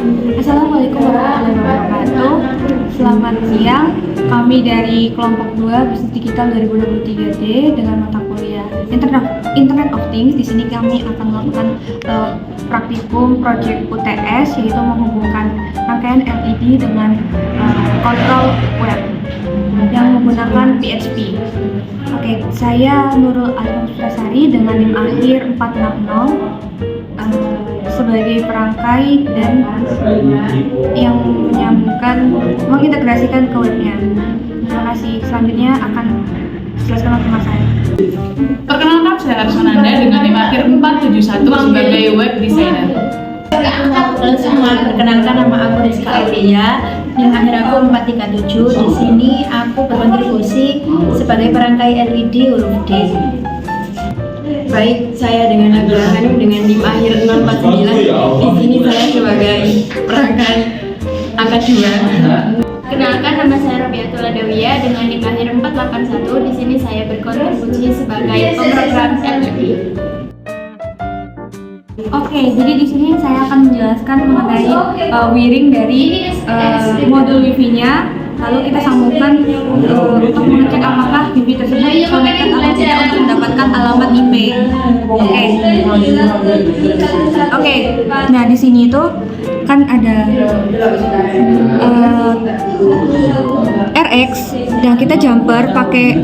Assalamualaikum warahmatullahi wabarakatuh. Selamat siang. Kami dari kelompok 2 Bisnis Digital 2023D dengan mata kuliah Internet of Things. Di sini kami akan melakukan praktikum project UTS, yaitu menghubungkan rangkaian LED dengan kontrol web yang menggunakan PHP. Oke, saya Nurul Alfasari dengan NIM akhir 460 sebagai perangkai dan yang mengintegrasikan ke webnya. Terima kasih. Selanjutnya akan jelaskan tema saya. Perkenalkan, saya Arsmananda dengan NIM akhir 471 sebagai web designer. Halo semua, perkenalkan nama aku Rizka Aulia, NIM akhir aku 437. Di sini aku berkontribusi sebagai perangkai LED huruf D. Baik, saya dengan Nadia Hanum dengan NIM akhir 049. Di sini saya sebagai perangkai angka 2. Kenalkan, nama saya Robiatul Adawiyah dengan NIM akhir 481. Di sini saya berkontribusi sebagai pemrogram LED. Oke, jadi di sini saya akan menjelaskan mengenai wiring dari modul wifi-nya. Lalu kita sambungkan untuk mengecek apakah wifi tersebut connected atau tidak untuk mendapatkan alamat IP. Oke. Nah di sini itu kan ada RX dan kita jumper pakai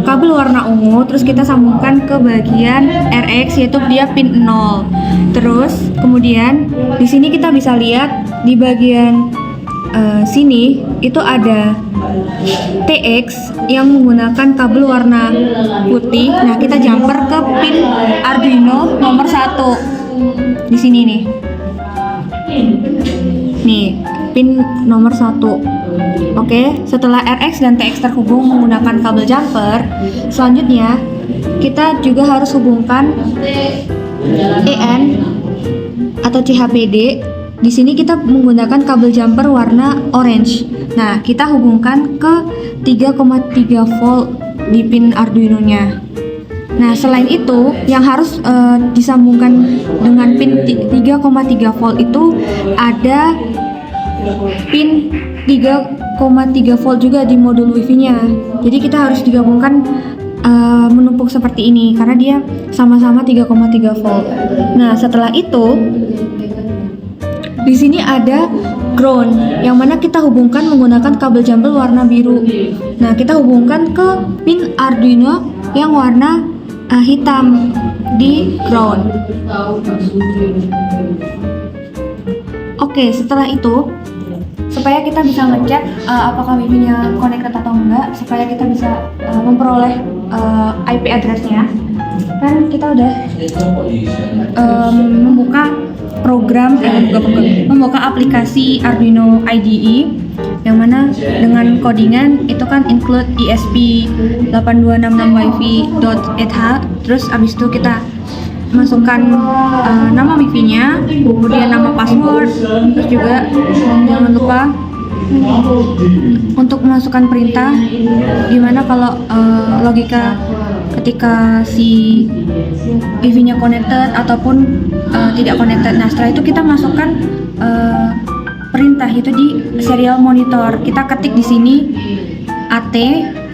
kabel warna ungu, terus kita sambungkan ke bagian RX, yaitu dia pin 0. Terus kemudian di sini kita bisa lihat di bagian sini itu ada TX yang menggunakan kabel warna putih. Nah, kita jumper ke pin Arduino nomor 1 di sini nih. Nih, pin nomor 1. Oke, setelah RX dan TX terhubung menggunakan kabel jumper, selanjutnya kita juga harus hubungkan EN atau CHPD. Di sini kita menggunakan kabel jumper warna orange. Nah, kita hubungkan ke 3,3 volt di pin Arduino-nya. Nah, selain itu, yang harus disambungkan dengan pin 3,3 volt itu ada pin 3,3 volt juga di modul wifi-nya. Jadi kita harus digabungkan menumpuk seperti ini karena dia sama-sama 3,3 volt. Nah, setelah itu di sini ada ground yang mana kita hubungkan menggunakan kabel jumper warna biru. Nah, kita hubungkan ke pin Arduino yang warna hitam di ground. Oke, setelah itu supaya kita bisa ngecek apakah wifi-nya connected atau enggak, supaya kita bisa memperoleh IP address-nya, kan kita udah membuka aplikasi Arduino IDE yang mana dengan codingan itu kan include esp8266wifi.eth. Terus abis itu kita masukkan nama wifi-nya, kemudian nama password, terus juga jangan lupa untuk memasukkan perintah dimana kalau logika ketika si wifi-nya connected ataupun tidak connected. Nah, setelah itu kita masukkan perintah itu di serial monitor. Kita ketik di sini AT.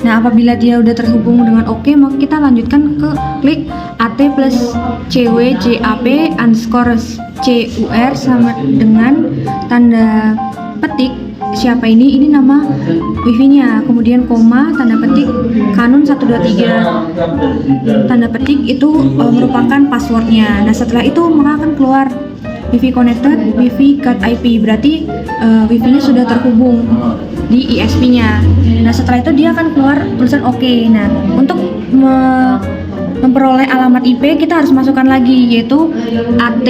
Nah, apabila dia udah terhubung dengan oke, maka kita lanjutkan ke klik AT plus CWJAP_CUR sama dengan tanda petik siapa ini nama wifi-nya, kemudian koma, tanda petik Canon 123, tanda petik itu merupakan passwordnya. Nah, setelah itu maka akan keluar wifi connected, wifi cut IP, berarti wifi-nya sudah terhubung di ISP-nya. Nah, setelah itu dia akan keluar tulisan oke. Nah, untuk memperoleh alamat IP kita harus masukkan lagi, yaitu AT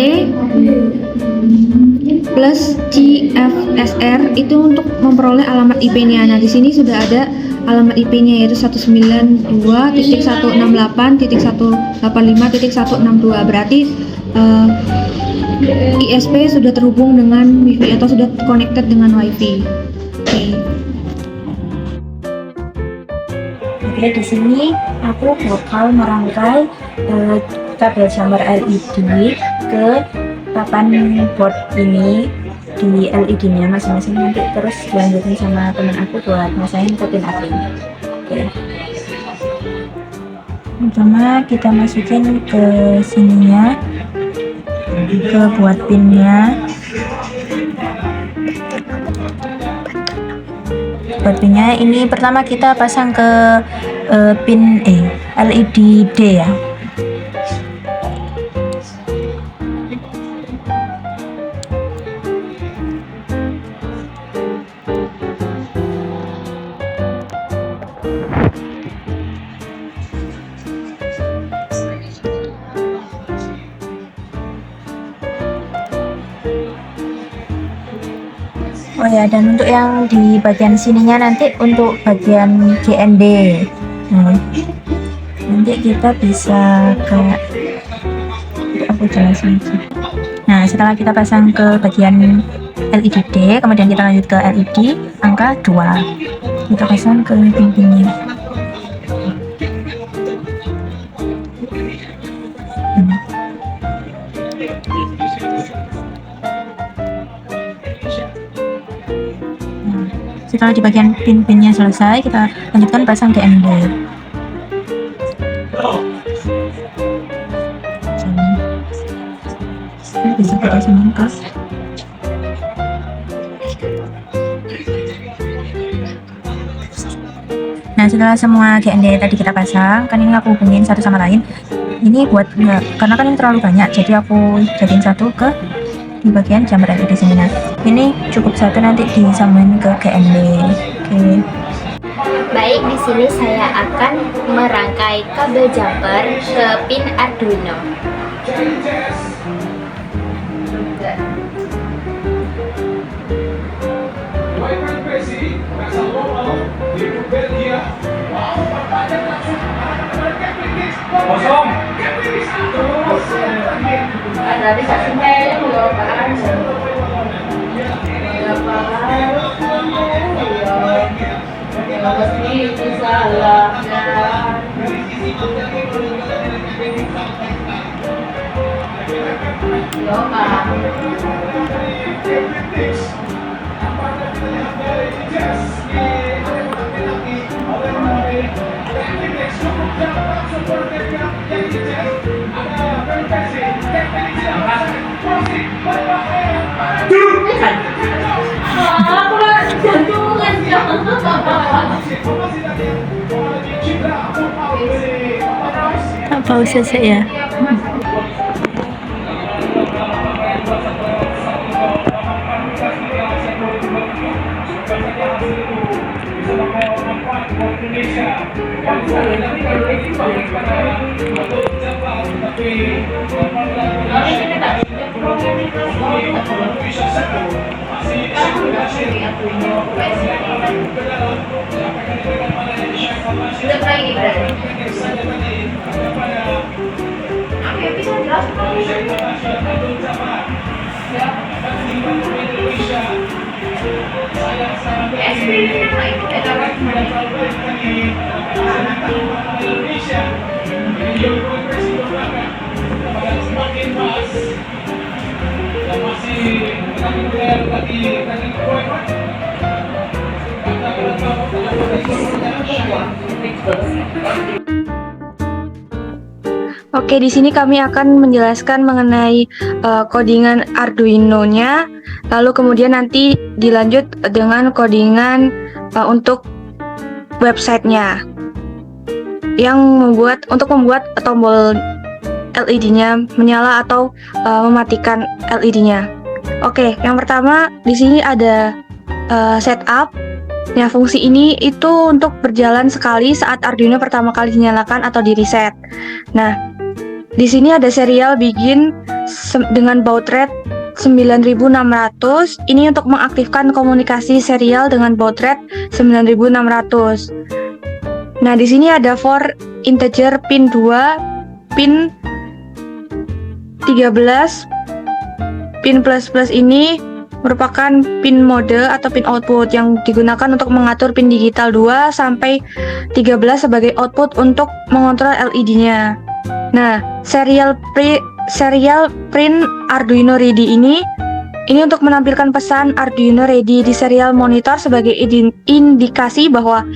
plus CFSR itu untuk memperoleh alamat IP-nya. Nah, di sini sudah ada alamat IP-nya, yaitu 192.168.185.162. Berarti ISP sudah terhubung dengan Wi-Fi atau sudah connected dengan Wi-Fi. Oke, di sini aku bakal merangkai kabel jumper LED ke papan board ini. di LED-nya masing-masing, nanti terus lanjutin sama teman aku buat masain ke pin api. Oke. Pertama kita masukin ke sininya, ke buat pinnya. Buat pinnya ini pertama kita pasang ke pin LED D ya. Oh ya, dan untuk yang di bagian sininya nanti untuk bagian GND. Nanti kita bisa kayak aku jelasin aja. Nah, setelah kita pasang ke bagian LED D, kemudian kita lanjut ke LED angka 2. Kita pasang ke pin-pinnya. Setelah di bagian pin-pinnya selesai, kita lanjutkan pasang GND. Bisa kita sambungkan. Nah, setelah semua GND tadi kita pasang, kan ini aku hubungin satu sama lain. Ini buat karena kan ini terlalu banyak, jadi aku jadiin satu ke di bagian jumper LED di sini. Nah, ini cukup satu, nanti disambungin ke GND. Oke. Baik, di sini saya akan merangkai kabel jumper ke pin Arduino. Pause saja ya. Oke, di sini kami akan menjelaskan mengenai codingan Arduino-nya, lalu kemudian nanti dilanjut dengan codingan untuk websitenya yang untuk membuat tombol LED-nya menyala atau mematikan LED-nya. Oke, yang pertama di sini ada setup. Nah, fungsi ini itu untuk berjalan sekali saat Arduino pertama kali dinyalakan atau di reset. Nah, di sini ada serial begin dengan baud rate 9600. Ini untuk mengaktifkan komunikasi serial dengan baud rate 9600. Nah, di sini ada for integer pin 2, pin 13, pin plus ini merupakan pin mode atau pin output yang digunakan untuk mengatur pin digital 2 sampai 13 sebagai output untuk mengontrol LED-nya. Nah, serial print Arduino Ready ini Ini untuk menampilkan pesan Arduino ready di serial monitor sebagai indikasi bahwa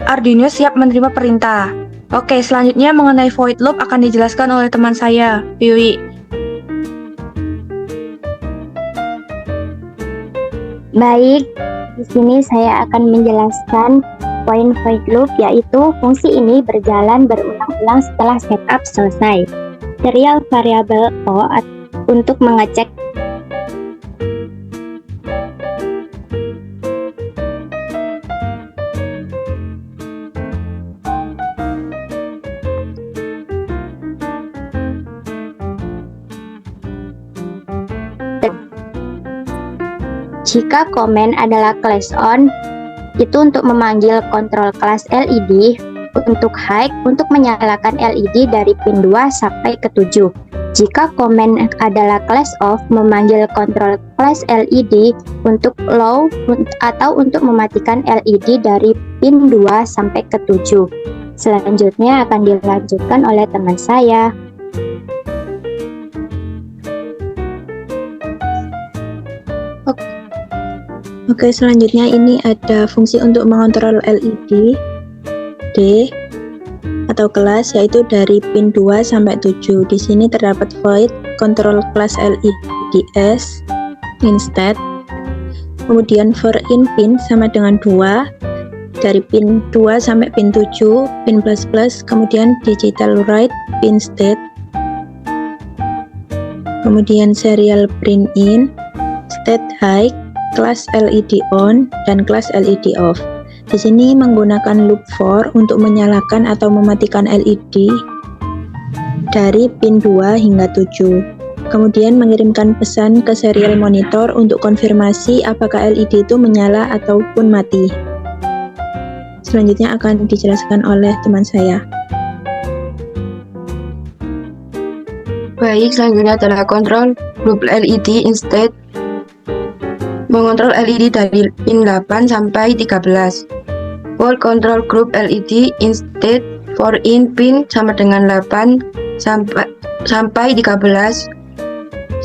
Arduino siap menerima perintah. Oke, selanjutnya mengenai void loop akan dijelaskan oleh teman saya, Yui. Baik, di sini saya akan menjelaskan poin void loop, yaitu fungsi ini berjalan berulang-ulang setelah setup selesai. Serial variabel O untuk mengecek jika komen adalah class on, itu untuk memanggil kontrol kelas LED, untuk high untuk menyalakan LED dari pin 2 sampai ke 7. Jika komen adalah class off, memanggil kontrol kelas LED untuk low atau untuk mematikan LED dari pin 2 sampai ke 7. Selanjutnya akan dilanjutkan oleh teman saya. Oke, selanjutnya ini ada fungsi untuk mengontrol LED D atau kelas, yaitu dari pin 2 sampai 7. Di sini terdapat void control class LED S instead. Kemudian for in pin sama dengan 2 dari pin 2 sampai pin 7, pin plus plus, kemudian digital write pin state. Kemudian serial print in, state high, kelas LED on dan kelas LED off. Di sini menggunakan loop for untuk menyalakan atau mematikan LED dari pin 2 hingga 7. Kemudian mengirimkan pesan ke serial monitor untuk konfirmasi apakah LED itu menyala ataupun mati. Selanjutnya akan dijelaskan oleh teman saya. Baik, selanjutnya adalah kontrol group LED instead. Mengontrol LED dari pin 8 sampai 13. For control group LED instead for in pin sama dengan 8 sampai 13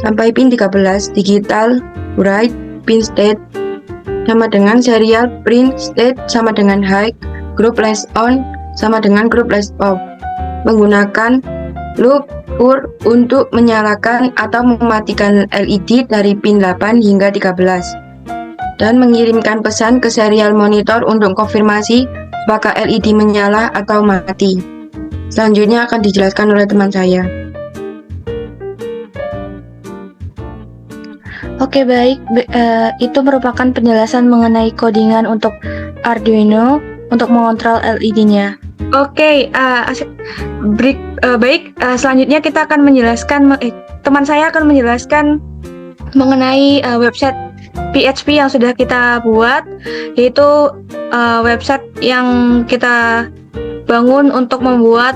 sampai pin 13. Digital write pin state sama dengan serial print state sama dengan high, group less on sama dengan group less off. Menggunakan loop for untuk menyalakan atau mematikan LED dari pin 8 hingga 13 dan mengirimkan pesan ke serial monitor untuk konfirmasi apakah LED menyala atau mati. Selanjutnya akan dijelaskan oleh teman saya. Oke, baik. Itu merupakan penjelasan mengenai codingan untuk Arduino untuk mengontrol LED-nya. Oke, baik. Selanjutnya kita akan menjelaskan, teman saya akan menjelaskan mengenai website PHP yang sudah kita buat, yaitu website yang kita bangun untuk membuat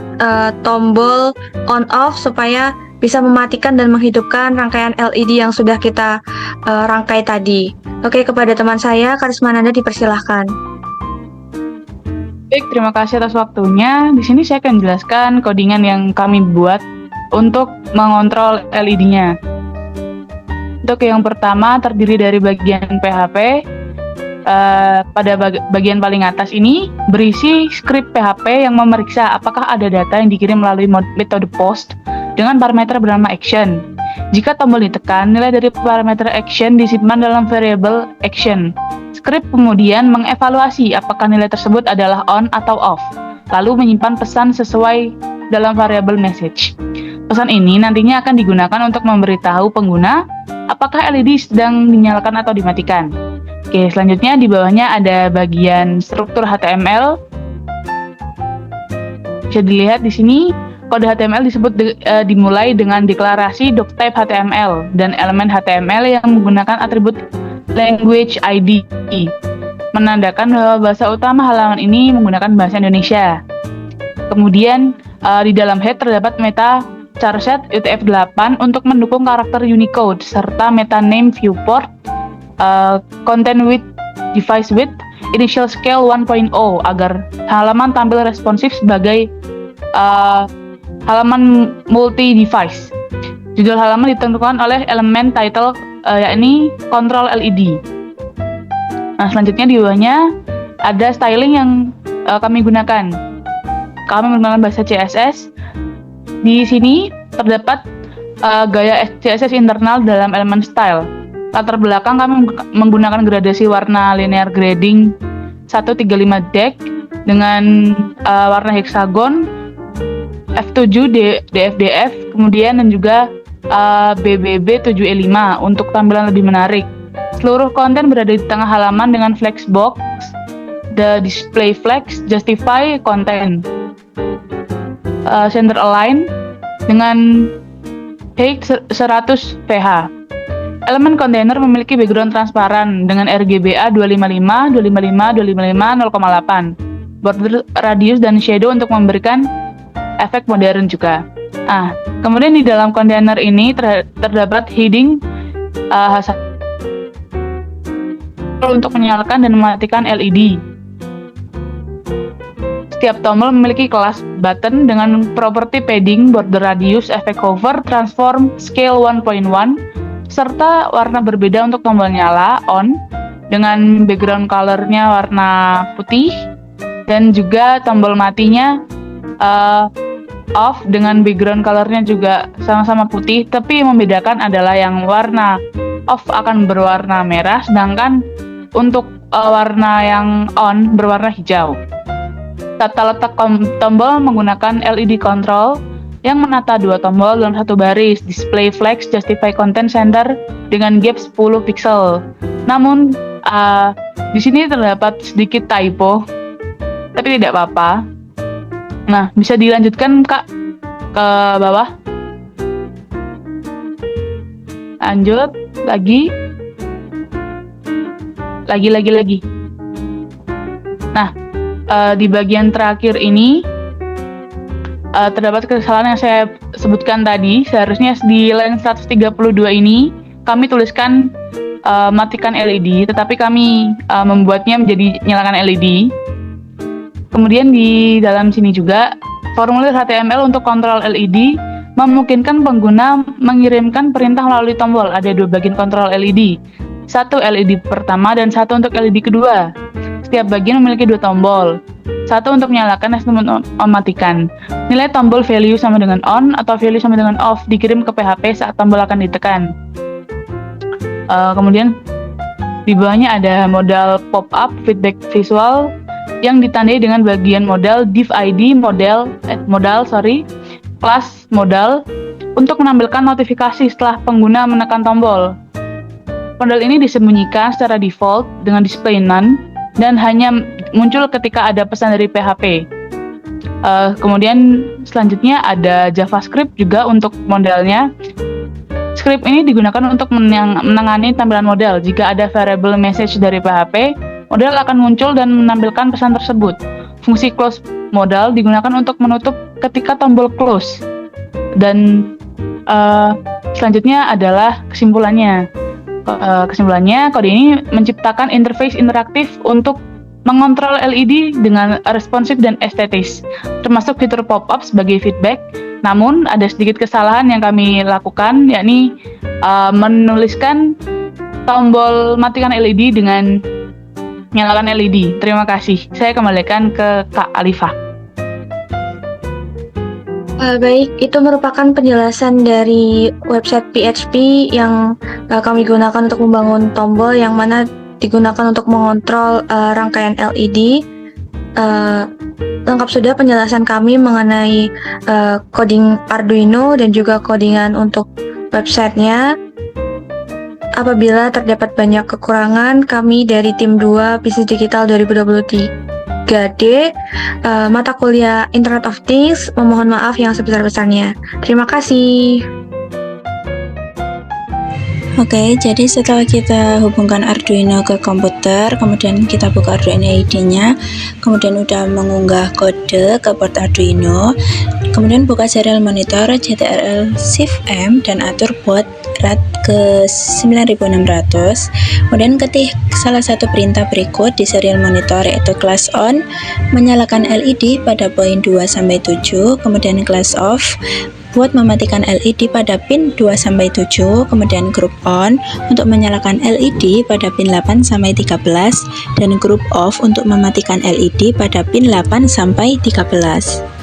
tombol on/off supaya bisa mematikan dan menghidupkan rangkaian LED yang sudah kita rangkai tadi. Oke, kepada teman saya, Karismananda, dipersilahkan. Baik, terima kasih atas waktunya. Di sini saya akan jelaskan codingan yang kami buat untuk mengontrol LED-nya. Untuk yang pertama terdiri dari bagian PHP. Pada bagian paling atas ini berisi skrip PHP yang memeriksa apakah ada data yang dikirim melalui metode post dengan parameter bernama action. Jika tombol ditekan, nilai dari parameter action disimpan dalam variabel action. Skrip kemudian mengevaluasi apakah nilai tersebut adalah on atau off, lalu menyimpan pesan sesuai dalam variabel message. Pesan ini nantinya akan digunakan untuk memberitahu pengguna apakah LED sedang dinyalakan atau dimatikan. Oke, selanjutnya di bawahnya ada bagian struktur HTML. Bisa dilihat di sini, kode HTML disebut dimulai dengan deklarasi doctype HTML dan elemen HTML yang menggunakan atribut language ID, menandakan bahwa bahasa utama halaman ini menggunakan bahasa Indonesia. Kemudian di dalam head terdapat meta charset UTF-8 untuk mendukung karakter Unicode serta meta name viewport, content width, device width, initial scale 1.0 agar halaman tampil responsif sebagai halaman multi-device. Judul halaman ditentukan oleh elemen title yakni kontrol LED. Nah, selanjutnya di bawahnya ada styling yang kami gunakan. Kami menggunakan bahasa CSS. Di sini terdapat gaya CSS internal dalam elemen style. Latar belakang kami menggunakan gradasi warna linear grading 135 deck dengan warna heksagon, F7, DFDF, kemudian dan juga BBB 7E5 untuk tampilan lebih menarik. Seluruh konten berada di tengah halaman dengan flexbox, the display flex, justify content, center align dengan height 100 pH. Elemen kontainer memiliki background transparan dengan RGBA 255, 255, 255, 0,8. Border radius dan shadow untuk memberikan efek modern juga. Nah, kemudian di dalam kontainer ini terdapat heading untuk menyalakan dan mematikan LED. Setiap tombol memiliki kelas button dengan properti padding, border radius, efek hover, transform, scale 1.1, serta warna berbeda untuk tombol nyala, on, dengan background color-nya warna putih, dan juga tombol matinya off dengan background color-nya juga sama-sama putih, tapi yang membedakan adalah yang warna off akan berwarna merah, sedangkan untuk warna yang on berwarna hijau. Tata letak tombol menggunakan LED control yang menata dua tombol dalam satu baris, display flex, justify content center dengan gap 10 pixel. Namun di sini terdapat sedikit typo, tapi tidak apa-apa. Nah, bisa dilanjutkan Kak ke bawah. Lanjut lagi. Lagi. Nah, di bagian terakhir ini terdapat kesalahan yang saya sebutkan tadi. Seharusnya di line 132 ini kami tuliskan matikan LED, tetapi kami membuatnya menjadi nyalakan LED. Kemudian di dalam sini juga formulir HTML untuk kontrol LED memungkinkan pengguna mengirimkan perintah melalui tombol. Ada dua bagian kontrol LED, satu LED pertama dan satu untuk LED kedua. Setiap bagian memiliki dua tombol, satu untuk menyalakan dan satu untuk mematikan. Nilai tombol value sama dengan on atau value sama dengan off dikirim ke PHP saat tombol akan ditekan. Kemudian di bawahnya ada modal pop-up feedback visual yang ditandai dengan bagian modal div ID kelas modal untuk menampilkan notifikasi setelah pengguna menekan tombol. Modal ini disembunyikan secara default dengan display none dan hanya muncul ketika ada pesan dari PHP. Kemudian selanjutnya ada JavaScript juga untuk modalnya. Script ini digunakan untuk menangani tampilan modal. Jika ada variable message dari PHP, modal akan muncul dan menampilkan pesan tersebut. Fungsi close modal digunakan untuk menutup ketika tombol close. Dan selanjutnya adalah kesimpulannya. Kesimpulannya, kode ini menciptakan interface interaktif untuk mengontrol LED dengan responsif dan estetis, termasuk fitur pop-up sebagai feedback. Namun, ada sedikit kesalahan yang kami lakukan, yakni menuliskan tombol matikan LED dengan nyalakan LED. Terima kasih. Saya kembalikan ke Kak Alifah. Baik, itu merupakan penjelasan dari website PHP yang kami gunakan untuk membangun tombol yang mana digunakan untuk mengontrol rangkaian LED. Lengkap sudah penjelasan kami mengenai coding Arduino dan juga codingan untuk websitenya. Apabila terdapat banyak kekurangan, kami dari tim 2 Bisnis Digital 2023D mata kuliah Internet of Things memohon maaf yang sebesar-besarnya. Terima kasih. Oke, jadi setelah kita hubungkan Arduino ke komputer, kemudian kita buka Arduino ID-nya, kemudian udah mengunggah kode ke port Arduino, kemudian buka serial monitor, CTRL Shift M dan atur buat ke 9600. Kemudian ketik salah satu perintah berikut di serial monitor, yaitu class on menyalakan LED pada poin 2 sampai 7, kemudian class off buat mematikan LED pada pin 2 sampai 7, kemudian group on untuk menyalakan LED pada pin 8 sampai 13 dan group off untuk mematikan LED pada pin 8 sampai 13.